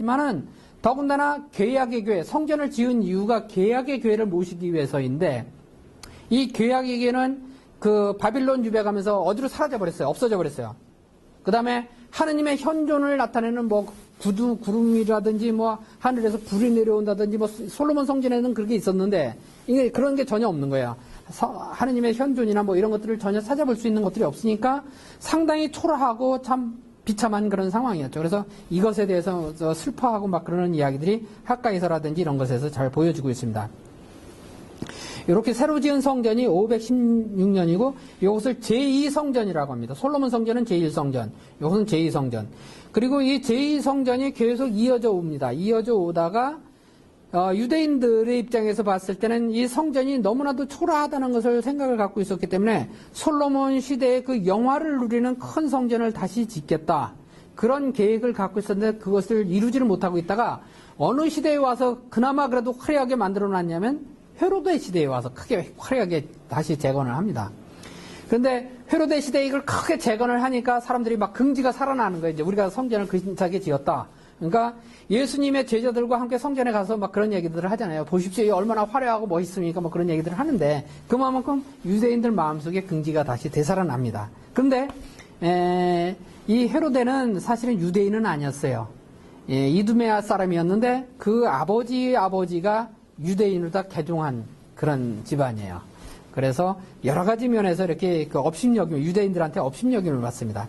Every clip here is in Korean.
하지만은 더군다나 개약의 교회, 성전을 지은 이유가 개약의 교회를 모시기 위해서인데, 이 개약의 교회는 그 바빌론 유배가면서 어디로 사라져 버렸어요. 없어져 버렸어요. 그 다음에 하느님의 현존을 나타내는 뭐 구두, 구름이라든지 뭐 하늘에서 불이 내려온다든지 뭐 솔로몬 성전에는 그렇게 있었는데, 이게 그런 게 전혀 없는 거예요. 하느님의 현존이나 뭐 이런 것들을 전혀 찾아볼 수 있는 것들이 없으니까 상당히 초라하고 참 비참한 그런 상황이었죠. 그래서 이것에 대해서 슬퍼하고 막 그러는 이야기들이 학가에서라든지 이런 것에서 잘 보여지고 있습니다. 이렇게 새로 지은 성전이 516년이고 이것을 제2성전이라고 합니다. 솔로몬 성전은 제1성전, 이것은 제2성전. 그리고 이 제2성전이 계속 이어져 옵니다. 이어져 오다가 유대인들의 입장에서 봤을 때는 이 성전이 너무나도 초라하다는 것을 생각을 갖고 있었기 때문에 솔로몬 시대의 그 영화를 누리는 큰 성전을 다시 짓겠다. 그런 계획을 갖고 있었는데 그것을 이루지를 못하고 있다가 어느 시대에 와서 그나마 그래도 화려하게 만들어 놨냐면 헤로데 시대에 와서 크게 화려하게 다시 재건을 합니다. 그런데 헤로데 시대에 이걸 크게 재건을 하니까 사람들이 막 긍지가 살아나는 거예요. 이제 우리가 성전을 근사하게 지었다. 그러니까 예수님의 제자들과 함께 성전에 가서 막 그런 얘기들을 하잖아요. 보십시오. 이 얼마나 화려하고 멋있습니까? 뭐 그런 얘기들을 하는데 그만큼 유대인들 마음속에 긍지가 다시 되살아납니다. 그런데 이 헤로데는 사실은 유대인은 아니었어요. 이두메아 사람이었는데 그 아버지가 유대인으로 다 개종한 그런 집안이에요. 그래서 여러 가지 면에서 이렇게 그 업신여김, 유대인들한테 업신여김을 받습니다.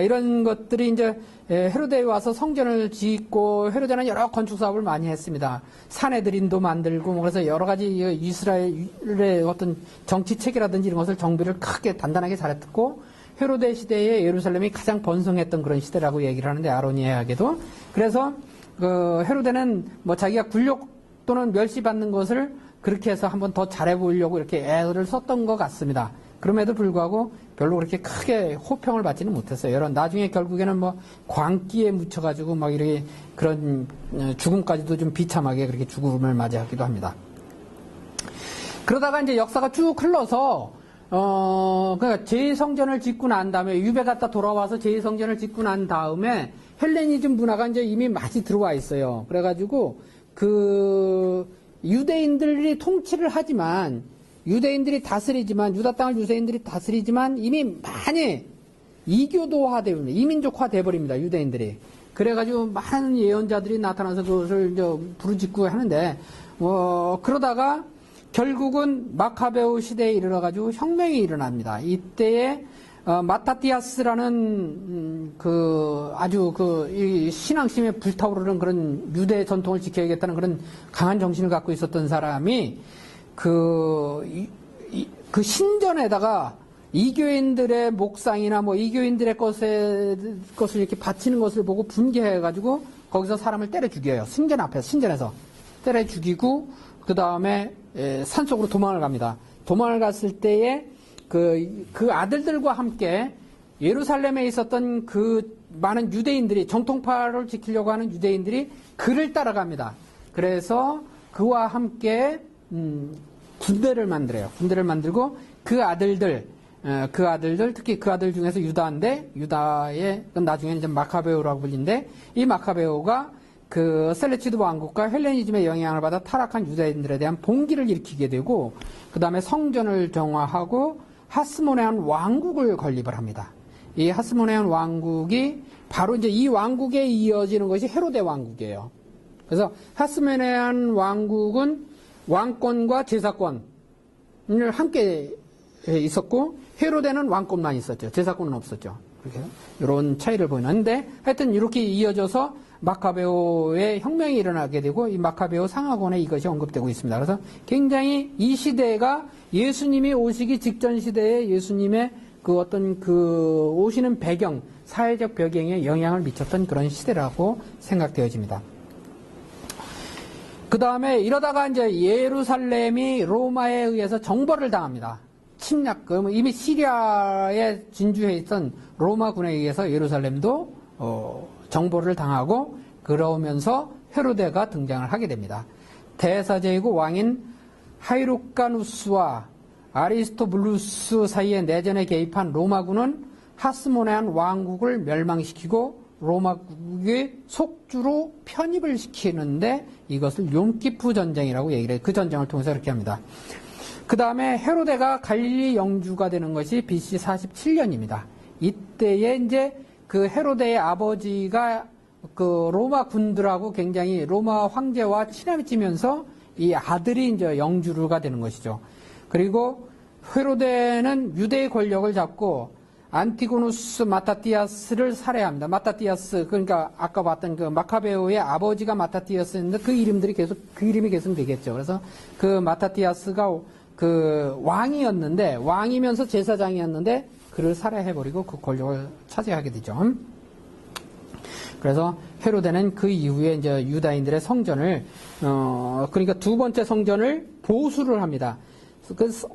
이런 것들이 이제 헤로데에 와서 성전을 짓고 헤로데는 여러 건축 사업을 많이 했습니다. 사내들인도 만들고 뭐 그래서 여러 가지 이스라엘의 어떤 정치 체계라든지 이런 것을 정비를 크게 단단하게 잘했고 헤로데 시대에 예루살렘이 가장 번성했던 그런 시대라고 얘기를 하는데 아로니아에게도 그래서 그 헤로데는 뭐 자기가 굴욕 또는 멸시받는 것을 그렇게 해서 한번 더 잘해 보이려고 이렇게 애를 썼던 것 같습니다. 그럼에도 불구하고 별로 그렇게 크게 호평을 받지는 못했어요. 여러 나중에 결국에는 뭐 광기에 묻혀가지고 막 이렇게 그런 죽음까지도 좀 비참하게 그렇게 죽음을 맞이하기도 합니다. 그러다가 이제 역사가 쭉 흘러서 그러니까 제2성전을 짓고 난 다음에 유배 갔다 돌아와서 제2성전을 짓고 난 다음에 헬레니즘 문화가 이제 이미 많이 들어와 있어요. 그래가지고 그 유대인들이 통치를 하지만 유대인들이 다스리지만 유다 땅을 유대인들이 다스리지만 이미 많이 이교도화되어 이민족화 돼버립니다. 유대인들이. 그래가지고 많은 예언자들이 나타나서 그것을 부르짖고 하는데 그러다가 결국은 마카베오 시대에 이르러가지고 혁명이 일어납니다. 이때에 마타티아스라는 그 아주 이 신앙심에 불타오르는 그런 유대 전통을 지켜야겠다는 그런 강한 정신을 갖고 있었던 사람이 그 신전에다가 이교인들의 목상이나 뭐 이교인들의 것을 이렇게 바치는 것을 보고 분개해가지고 거기서 사람을 때려 죽여요. 신전에서 때려 죽이고 그 다음에 산속으로 도망을 갑니다. 도망을 갔을 때에 그 아들들과 함께 예루살렘에 있었던 그 많은 유대인들이 정통파를 지키려고 하는 유대인들이 그를 따라갑니다. 그래서 그와 함께 군대를 만들어요. 군대를 만들고 그 아들들 특히 그 아들 중에서 유다인데 유다의 나중에는 이제 마카베오라고 불리는데 이 마카베오가 그 셀레치드 왕국과 헬레니즘의 영향을 받아 타락한 유대인들에 대한 봉기를 일으키게 되고 그 다음에 성전을 정화하고 하스모네안 왕국을 건립을 합니다. 이 하스모네안 왕국이 바로 이제 이 왕국에 이어지는 것이 헤로데 왕국이에요. 그래서 하스모네안 왕국은 왕권과 제사권을 함께 있었고 헤로데는 왕권만 있었죠. 제사권은 없었죠. 그렇게 이런 차이를 보이는데 하여튼 이렇게 이어져서 마카베오의 혁명이 일어나게 되고 이 마카베오 상하권에 이것이 언급되고 있습니다. 그래서 굉장히 이 시대가 예수님이 오시기 직전 시대에 예수님의 그 어떤 그 오시는 배경, 사회적 배경에 영향을 미쳤던 그런 시대라고 생각되어집니다. 그 다음에 이러다가 이제 예루살렘이 로마에 의해서 정벌을 당합니다. 침략, 이미 시리아에 진주해 있던 로마군에 의해서 예루살렘도 정벌을 당하고 그러면서 헤로데가 등장을 하게 됩니다. 대사제이고 왕인 하이루카누스와 아리스토블루스 사이에 내전에 개입한 로마군은 하스모네안 왕국을 멸망시키고 로마국의 속주로 편입을 시키는데 이것을 욤기프 전쟁이라고 얘기를 해요. 그 전쟁을 통해서 이렇게 합니다. 그 다음에 헤로데가 갈릴리 영주가 되는 것이 BC 47년입니다. 이때에 이제 그 헤로데의 아버지가 그 로마 군들하고 굉장히 로마 황제와 친함이 찌면서 이 아들이 이제 영주가 되는 것이죠. 그리고 헤로데는 유대의 권력을 잡고 안티고누스 마타티아스를 살해합니다. 마타티아스, 그러니까 아까 봤던 그 마카베오의 아버지가 마타티아스였는데 그 이름이 계속 되겠죠. 그래서 그 마타티아스가 그 왕이었는데, 왕이면서 제사장이었는데 그를 살해해버리고 그 권력을 차지하게 되죠. 그래서 헤로데는 그 이후에 이제 유다인들의 성전을, 그러니까 두 번째 성전을 보수를 합니다.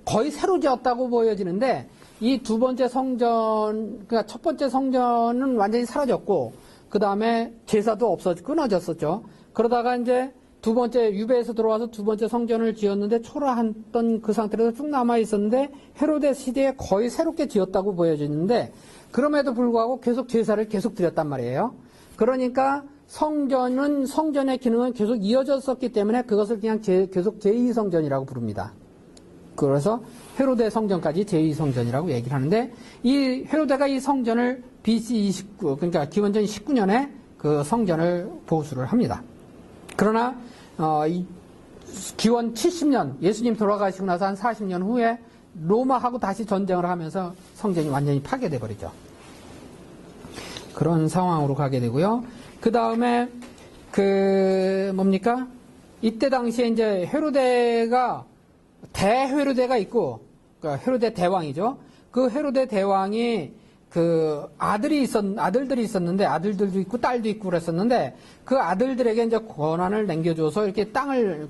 거의 새로 지었다고 보여지는데, 이 두 번째 성전, 그러니까 첫 번째 성전은 완전히 사라졌고, 그 다음에 제사도 끊어졌었죠. 그러다가 이제 두 번째, 유배에서 들어와서 두 번째 성전을 지었는데, 초라했던 그 상태로 쭉 남아 있었는데, 헤로데 시대에 거의 새롭게 지었다고 보여지는데, 그럼에도 불구하고 계속 제사를 계속 드렸단 말이에요. 그러니까 성전의 기능은 계속 이어졌었기 때문에 그것을 그냥 계속 제2성전이라고 부릅니다. 그래서 헤로데 성전까지 제2성전이라고 얘기를 하는데, 이 헤로데가 이 성전을 BC 29, 그러니까 기원전 19년에 그 성전을 보수를 합니다. 그러나 기원 70년, 예수님 돌아가시고 나서 한 40년 후에 로마하고 다시 전쟁을 하면서 성전이 완전히 파괴돼 버리죠. 그런 상황으로 가게 되고요. 그 다음에 이때 당시에 이제 대헤로데가 있고, 그러니까 헤로데 대왕이죠. 그 헤로데 대왕이 그 아들들이 있었는데, 아들들도 있고 딸도 있고 그랬었는데, 그 아들들에게 이제 권한을 남겨줘서 이렇게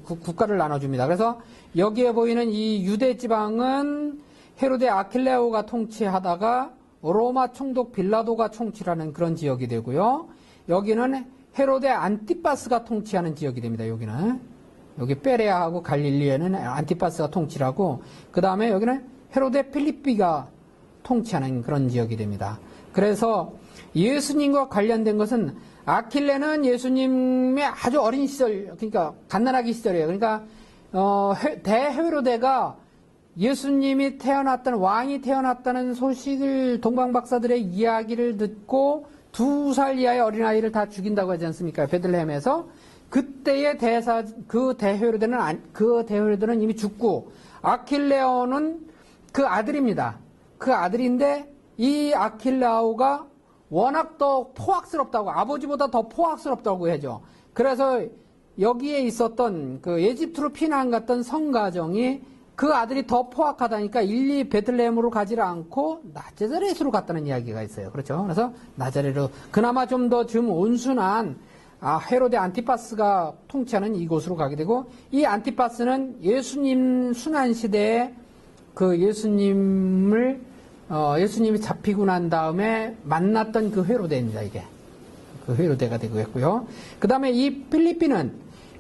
국가를 나눠줍니다. 그래서 여기에 보이는 이 유대 지방은 헤로데 아킬레오가 통치하다가 로마 총독 빌라도가 통치하는 그런 지역이 되고요. 여기는 헤로데 안티파스가 통치하는 지역이 됩니다. 여기 페레아하고 갈릴리에는 안티파스가 통치를 하고, 그 다음에 여기는 헤로데 필리피가 통치하는 그런 지역이 됩니다. 그래서 예수님과 관련된 것은, 아킬레는 예수님의 아주 어린 시절, 그러니까 갓난아기 시절이에요. 그러니까 대헤로데가 예수님이 왕이 태어났다는 소식을 동방박사들의 이야기를 듣고 2살 이하의 어린아이를 다 죽인다고 하지 않습니까? 베들레헴에서. 그때의 그 대헤로데는 이미 죽고, 아킬레오는 그 아들입니다. 그 아들인데, 이 아킬레오가 워낙 더 포악스럽다고, 아버지보다 더 포악스럽다고 해죠. 그래서 여기에 있었던 그 에집트로 피난 갔던 성가정이 그 아들이 더 포악하다니까 일리 베들레헴으로 가지를 않고 나자렛으로 갔다는 이야기가 있어요. 그렇죠? 그래서 나자렛으로, 그나마 좀 더 온순한 헤로데 안티파스가 통치하는 이곳으로 가게 되고, 이 안티파스는 예수님 순환시대에 그 예수님이 잡히고 난 다음에 만났던 그 헤로데입니다, 이게. 그 헤로데가 되고 있고요. 그 다음에 이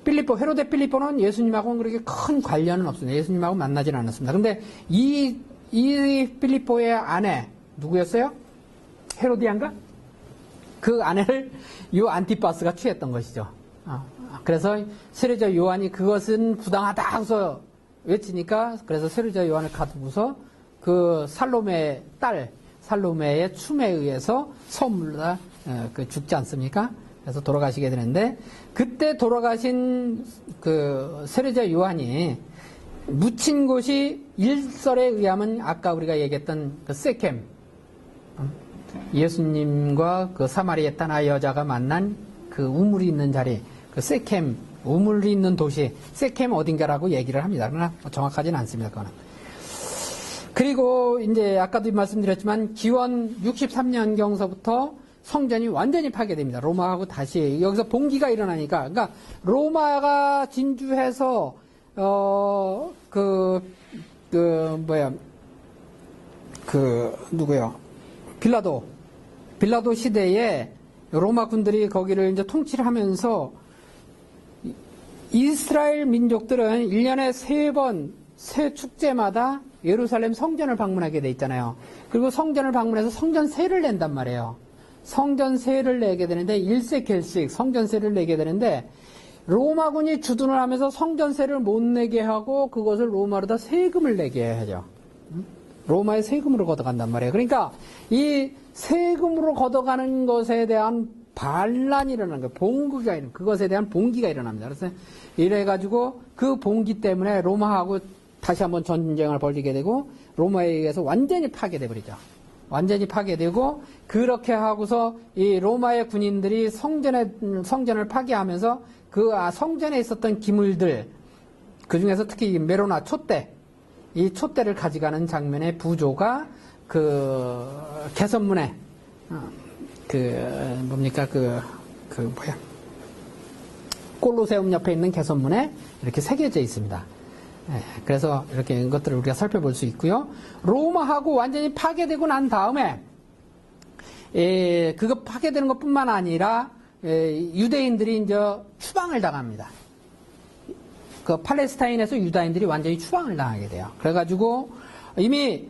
헤로데 필리포는 예수님하고는 그렇게 큰 관련은 없습니다. 예수님하고 만나지는 않았습니다. 근데 이 필리포의 아내, 누구였어요? 헤로디안가? 그 아내를 요 안티파스가 취했던 것이죠. 그래서 세례자 요한이 그것은 부당하다 해서 외치니까, 그래서 세례자 요한을 가두고서 그 살로메의 딸, 살로메의 춤에 의해서 선물로 죽지 않습니까? 그래서 돌아가시게 되는데, 그때 돌아가신 그 세례자 요한이 묻힌 곳이 일설에 의하면 아까 우리가 얘기했던 그 세켐, 예수님과 그 사마리아 땅 여자가 만난 그 우물이 있는 자리, 그 세켐, 우물이 있는 도시, 세켐 어딘가라고 얘기를 합니다. 그러나 정확하지는 않습니다, 그거는. 그리고 이제 아까도 말씀드렸지만 기원 63년경서부터 성전이 완전히 파괴됩니다. 로마하고 다시 여기서 봉기가 일어나니까, 그러니까 로마가 진주해서 빌라도 시대에 로마 군들이 거기를 이제 통치를 하면서 이스라엘 민족들은 1년에 3번 새 축제마다 예루살렘 성전을 방문하게 돼 있잖아요. 그리고 성전을 방문해서 성전세를 낸단 말이에요. 성전세를 내게 되는데 1세켈씩 성전세를 내게 되는데 로마군이 주둔을 하면서 성전세를 못 내게 하고 그것을 로마로다 세금을 내게 하죠. 로마의 세금으로 걷어간단 말이에요. 그러니까 이 세금으로 걷어가는 것에 대한 반란이 일어나는 거예요. 봉기가 일어나는 그것에 대한 봉기가 일어납니다. 그래서 이래가지고 그 봉기 때문에 로마하고 다시 한번 전쟁을 벌이게 되고 로마에 의해서 완전히 파괴돼 버리죠. 완전히 파괴되고 그렇게 하고서 이 로마의 군인들이 성전을 파괴하면서 그 성전에 있었던 기물들 그 중에서 특히 이 메로나 촛대 이 촛대를 가져가는 장면의 부조가 그 개선문에 콜로세움 옆에 있는 개선문에 이렇게 새겨져 있습니다. 그래서 이렇게 것들을 우리가 살펴볼 수 있고요. 로마하고 완전히 파괴되고 난 다음에 그거 파괴되는 것뿐만 아니라 유대인들이 이제 추방을 당합니다. 그 팔레스타인에서 유다인들이 완전히 추방을 당하게 돼요. 그래가지고 이미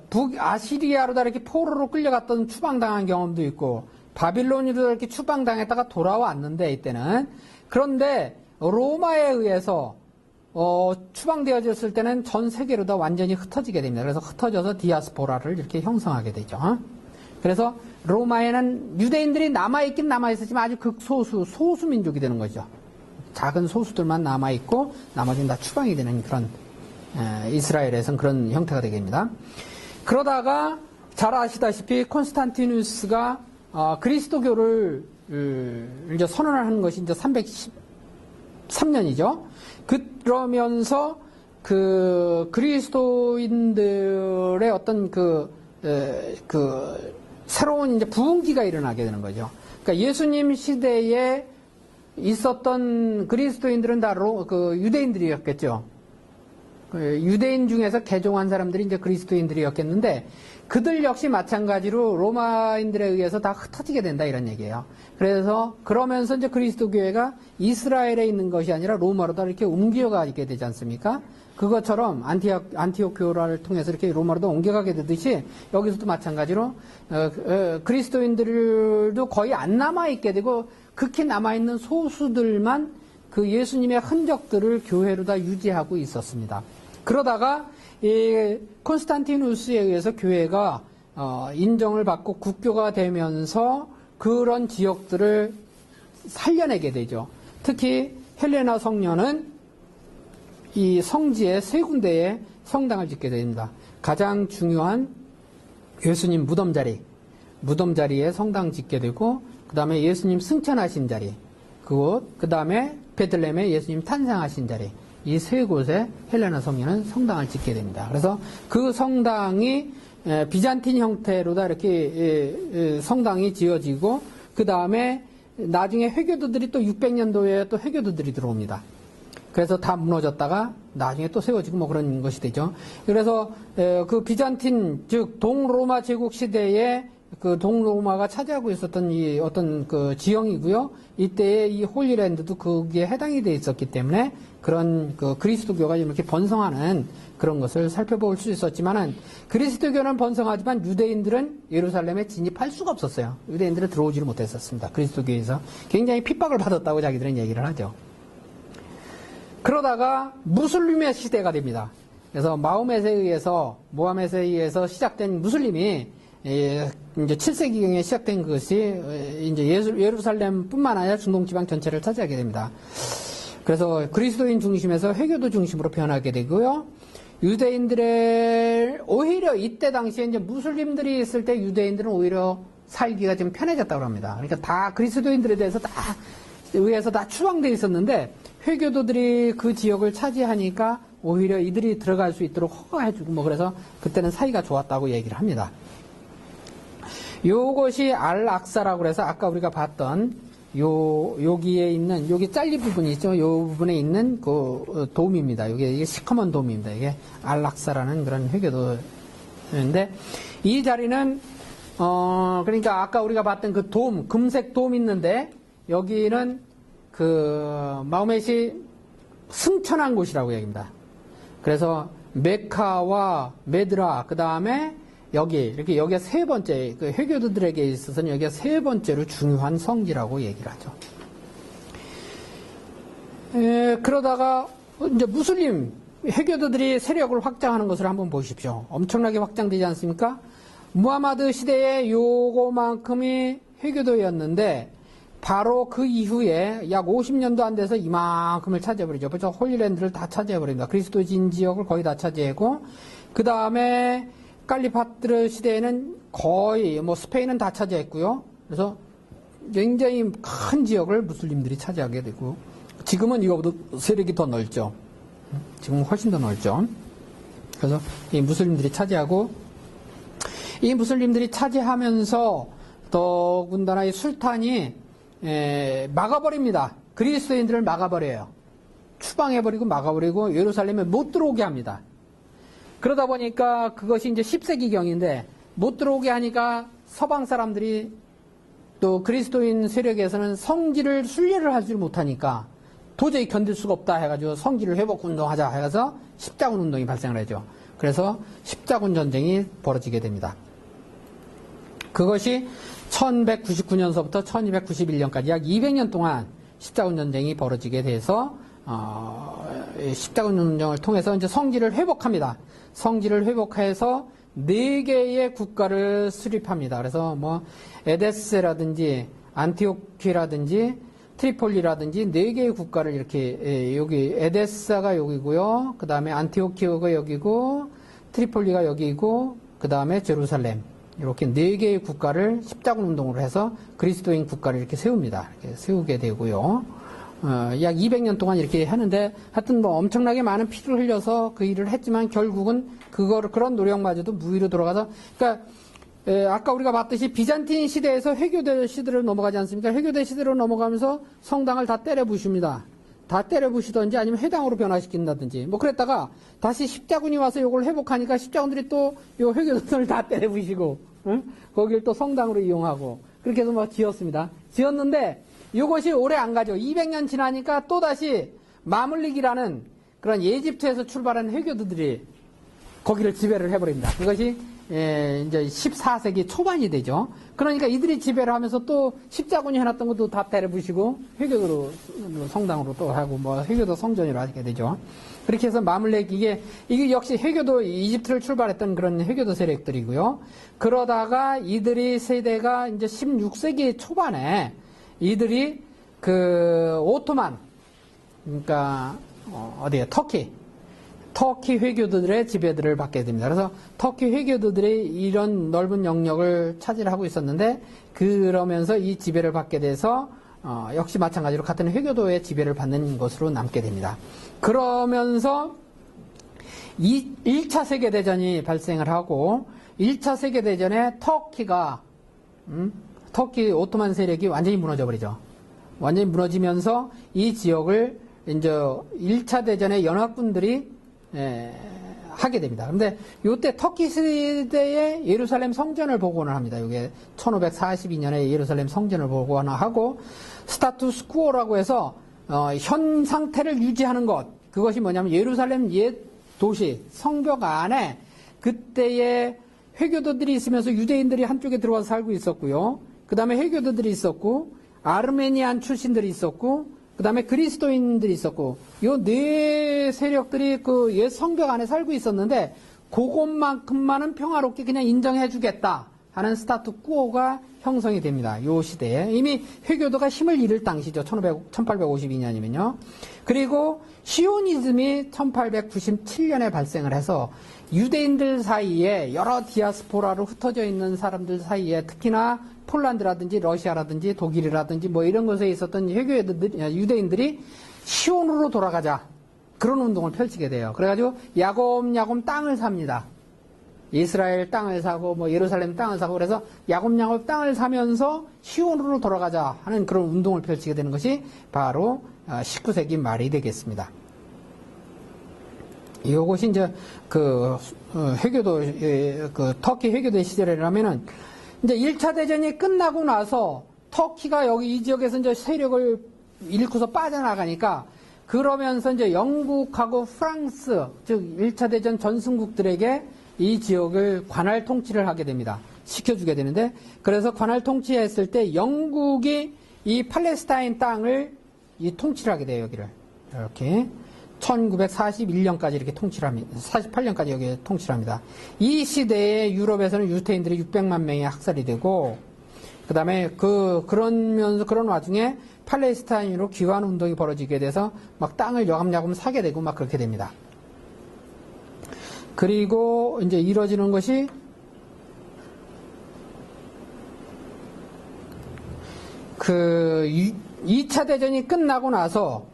북아시리아로 다 이렇게 포로로 끌려갔던 추방당한 경험도 있고 바빌론으로 이렇게 추방당했다가 돌아왔는데 이때는 그런데 로마에 의해서 추방되어졌을 때는 전 세계로 다 완전히 흩어지게 됩니다. 그래서 흩어져서 디아스포라를 이렇게 형성하게 되죠. 그래서 로마에는 유대인들이 남아있긴 남아있었지만 아주 극소수, 소수민족이 되는 거죠. 작은 소수들만 남아있고 나머지는 다 추방이 되는 그런 이스라엘에서는 그런 형태가 되게 됩니다. 그러다가 잘 아시다시피 콘스탄티누스가 그리스도교를 이제 선언을 하는 것이 이제 313년이죠. 그러면서 그 그리스도인들의 어떤 새로운 이제 부흥기가 일어나게 되는 거죠. 그러니까 예수님 시대에 있었던 그리스도인들은 다 유대인들이었겠죠. 유대인 중에서 개종한 사람들이 이제 그리스도인들이었겠는데 그들 역시 마찬가지로 로마인들에 의해서 다 흩어지게 된다 이런 얘기예요. 그래서 그러면서 이제 그리스도 교회가 이스라엘에 있는 것이 아니라 로마로 다 이렇게 옮겨가게 되지 않습니까? 그것처럼 안티옥 교회를 통해서 이렇게 로마로 옮겨가게 되듯이 여기서도 마찬가지로 그리스도인들도 거의 안 남아 있게 되고 극히 남아 있는 소수들만 그 예수님의 흔적들을 교회로 다 유지하고 있었습니다. 그러다가 이 콘스탄티누스에 의해서 교회가 인정을 받고 국교가 되면서 그런 지역들을 살려내게 되죠. 특히 헬레나 성녀는 이 성지의 세 군데에 성당을 짓게 됩니다. 가장 중요한 예수님 무덤 자리에 성당 짓게 되고 그 다음에 예수님 승천하신 자리 그곳, 그 다음에 베들레헴에 예수님 탄생하신 자리 이 세 곳에 헬레나 성녀는 성당을 짓게 됩니다. 그래서 그 성당이 비잔틴 형태로다 이렇게 성당이 지어지고 그 다음에 나중에 회교도들이 또 600년도에 또 회교도들이 들어옵니다. 그래서 다 무너졌다가 나중에 또 세워지고 뭐 그런 것이 되죠. 그래서 그 비잔틴 즉 동로마 제국 시대에 그 동로마가 차지하고 있었던 이 어떤 그 지형이고요. 이때의 이 홀리랜드도 거기에 해당이 돼 있었기 때문에 그런 그 그리스도교가 이렇게 번성하는 그런 것을 살펴볼 수 있었지만은 그리스도교는 번성하지만 유대인들은 예루살렘에 진입할 수가 없었어요. 유대인들은 들어오지를 못했었습니다. 그리스도교에서 굉장히 핍박을 받았다고 자기들은 얘기를 하죠. 그러다가 무슬림의 시대가 됩니다. 그래서 모함에 의해서 시작된 무슬림이 이제 7세기경에 시작된 것이 이제 예루살렘뿐만 아니라 중동 지방 전체를 차지하게 됩니다. 그래서 그리스도인 중심에서 회교도 중심으로 변하게 되고요. 유대인들의 오히려 이때 당시에 이제 무슬림들이 있을 때 유대인들은 오히려 살기가 좀 편해졌다고 합니다. 그러니까 다 그리스도인들에 대해서 의해서 다 추방되어 있었는데 회교도들이 그 지역을 차지하니까 오히려 이들이 들어갈 수 있도록 허가해주고 뭐 그래서 그때는 사이가 좋았다고 얘기를 합니다. 요것이 알-악사라고 해서 아까 우리가 봤던 여기에 있는 여기 잘린 부분이 있죠. 요 부분에 있는 그 돔입니다. 이게 시커먼 돔입니다. 이게 알-악사라는 그런 회교도인데 이 자리는 그러니까 아까 우리가 봤던 그 돔, 금색 돔 있는데 여기는 그 마호멧이 승천한 곳이라고 얘기합니다. 그래서 메카와 메드라 그 다음에 이렇게 여기가 세 번째, 그 회교도들에게 있어서는 여기가 세 번째로 중요한 성지라고 얘기를 하죠. 그러다가 이제 무슬림 회교도들이 세력을 확장하는 것을 한번 보십시오. 엄청나게 확장되지 않습니까? 무하마드 시대에 요거만큼이 회교도였는데 바로 그 이후에 약 50년도 안 돼서 이만큼을 차지해버리죠. 벌써 홀리랜드를 다 차지해버립니다. 그리스도진 지역을 거의 다 차지하고 그 다음에 칼리파트 시대에는 거의 스페인은 다 차지했고요. 그래서 굉장히 큰 지역을 무슬림들이 차지하게 되고 지금은 이거보다 세력이 더 넓죠. 지금 훨씬 더 넓죠. 그래서 이 무슬림들이 차지하고 이 무슬림들이 차지하면서 더군다나 이 술탄이 막아버립니다. 그리스도인들을 막아버려요. 추방해버리고 막아버리고 예루살렘에 못 들어오게 합니다. 그러다 보니까 그것이 이제 10세기경인데 못 들어오게 하니까 서방 사람들이 또 그리스도인 세력에서는 성지를 순례를 하지 못하니까 도저히 견딜 수가 없다 해가지고 성지를 회복 운동하자 해서 십자군 운동이 발생을 하죠. 그래서 십자군 전쟁이 벌어지게 됩니다. 그것이 1199년서부터 1291년까지 약 200년 동안 십자군 전쟁이 벌어지게 돼서 십자군 전쟁을 통해서 이제 성지를 회복합니다. 성지를 회복해서 4개의 국가를 수립합니다. 그래서 에데스라든지 안티오키라든지 트리폴리라든지 4개의 국가를 이렇게 여기 에데사가 여기고요. 그 다음에 안티오키가 여기고 트리폴리가 여기고 그 다음에 제루살렘 이렇게 4개의 국가를 십자군 운동으로 해서 그리스도인 국가를 이렇게 세웁니다. 이렇게 세우게 되고요. 약 200년 동안 이렇게 하는데 하여튼 엄청나게 많은 피를 흘려서 그 일을 했지만 결국은 그런 노력마저도 무위로 돌아가서 그러니까 아까 우리가 봤듯이 비잔틴 시대에서 회교대 시대로 넘어가지 않습니까? 회교대 시대로 넘어가면서 성당을 다 때려 부십니다. 다 때려 부시든지 아니면 회당으로 변화시킨다든지 그랬다가 다시 십자군이 와서 이걸 회복하니까 십자군들이 또 요 회교도들을 다 때려 부시고 거기를 또 성당으로 이용하고 그렇게 해서 지었습니다. 지었는데 이것이 오래 안 가죠. 200년 지나니까 또다시 마물릭이라는 그런 이집트에서 출발한 회교도들이 거기를 지배를 해버립니다. 그것이 이제 14세기 초반이 되죠. 그러니까 이들이 지배를 하면서 또 십자군이 해놨던 것도 다 때려부시고 회교도로 성당으로 또 하고 회교도 성전으로 하게 되죠. 그렇게 해서 마물렉 이게 역시 회교도 이집트를 출발했던 그런 회교도 세력들이고요. 그러다가 이들이 세대가 이제 16세기 초반에 이들이 그 오토만 그러니까 터키 회교도들의 지배들을 받게 됩니다. 그래서 터키 회교도들이 이런 넓은 영역을 차지하고 있었는데 그러면서 이 지배를 받게 돼서 역시 마찬가지로 같은 회교도의 지배를 받는 것으로 남게 됩니다. 그러면서 1차 세계대전이 발생을 하고 1차 세계대전에 터키 오토만 세력이 완전히 무너져 버리죠. 완전히 무너지면서 이 지역을 이제 1차 대전의 연합군들이 하게 됩니다. 그런데 이때 터키 시대에 예루살렘 성전을 복원을 합니다. 이게 1542년에 예루살렘 성전을 복원하고 스타투스 쿠오라고 해서 현 상태를 유지하는 것. 그것이 뭐냐면 예루살렘 옛 도시 성벽 안에 그때의 회교도들이 있으면서 유대인들이 한쪽에 들어와서 살고 있었고요. 그 다음에 회교도들이 있었고 아르메니안 출신들이 있었고 그 다음에 그리스도인들이 있었고 요 네 세력들이 그 옛 성벽 안에 살고 있었는데 그것만큼만은 평화롭게 그냥 인정해 주겠다 하는 스타투쿠오가 형성이 됩니다. 요 시대에 이미 회교도가 힘을 잃을 당시죠. 1852년이면요. 그리고 시오니즘이 1897년에 발생을 해서 유대인들 사이에 여러 디아스포라로 흩어져 있는 사람들 사이에 특히나 폴란드라든지 러시아라든지 독일이라든지 이런 곳에 있었던 유대인들이 시온으로 돌아가자 그런 운동을 펼치게 돼요. 그래가지고 야곱야곱 땅을 삽니다. 이스라엘 땅을 사고 예루살렘 땅을 사고 그래서 야곱야곱 땅을 사면서 시온으로 돌아가자 하는 그런 운동을 펼치게 되는 것이 바로 19세기 말이 되겠습니다. 이것이 이제 그 회교도 그 터키 회교도 시절이라면은 이제 1차 대전이 끝나고 나서 터키가 여기 이 지역에서 이제 세력을 잃고서 빠져나가니까 그러면서 이제 영국하고 프랑스 즉 1차 대전 전승국들에게 이 지역을 관할 통치를 하게 됩니다. 시켜주게 되는데, 그래서 관할 통치했을 때 영국이 이 팔레스타인 땅을 이 통치를 하게 돼요, 여기를. 이렇게. 1941년까지 이렇게 통치를 합니다. 48년까지 여기 통치를 합니다. 이 시대에 유럽에서는 유대인들이 600만 명이 학살이 되고, 그 다음에 그런 와중에 팔레스타인으로 귀환 운동이 벌어지게 돼서 막 땅을 여감야금 사게 되고 막 그렇게 됩니다. 그리고 이제 이루어지는 것이 그 2차 대전이 끝나고 나서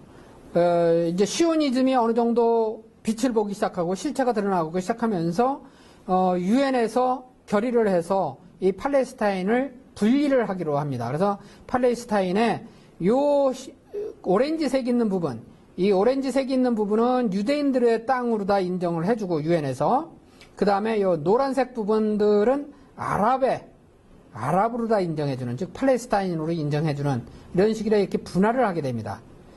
이제 시오니즘이 어느 정도 빛을 보기 시작하고 실체가 드러나고 시작하면서 유엔에서 결의를 해서 이 팔레스타인을 분리를 하기로 합니다. 그래서 팔레스타인에 요 오렌지색 있는 부분, 이 오렌지색 있는 부분은 유대인들의 땅으로 다 인정을 해주고 유엔에서, 그 다음에 요 노란색 부분들은 아랍으로 다 인정해주는, 즉 팔레스타인으로 인정해주는 이런 식으로 이렇게 분할을 하게 됩니다.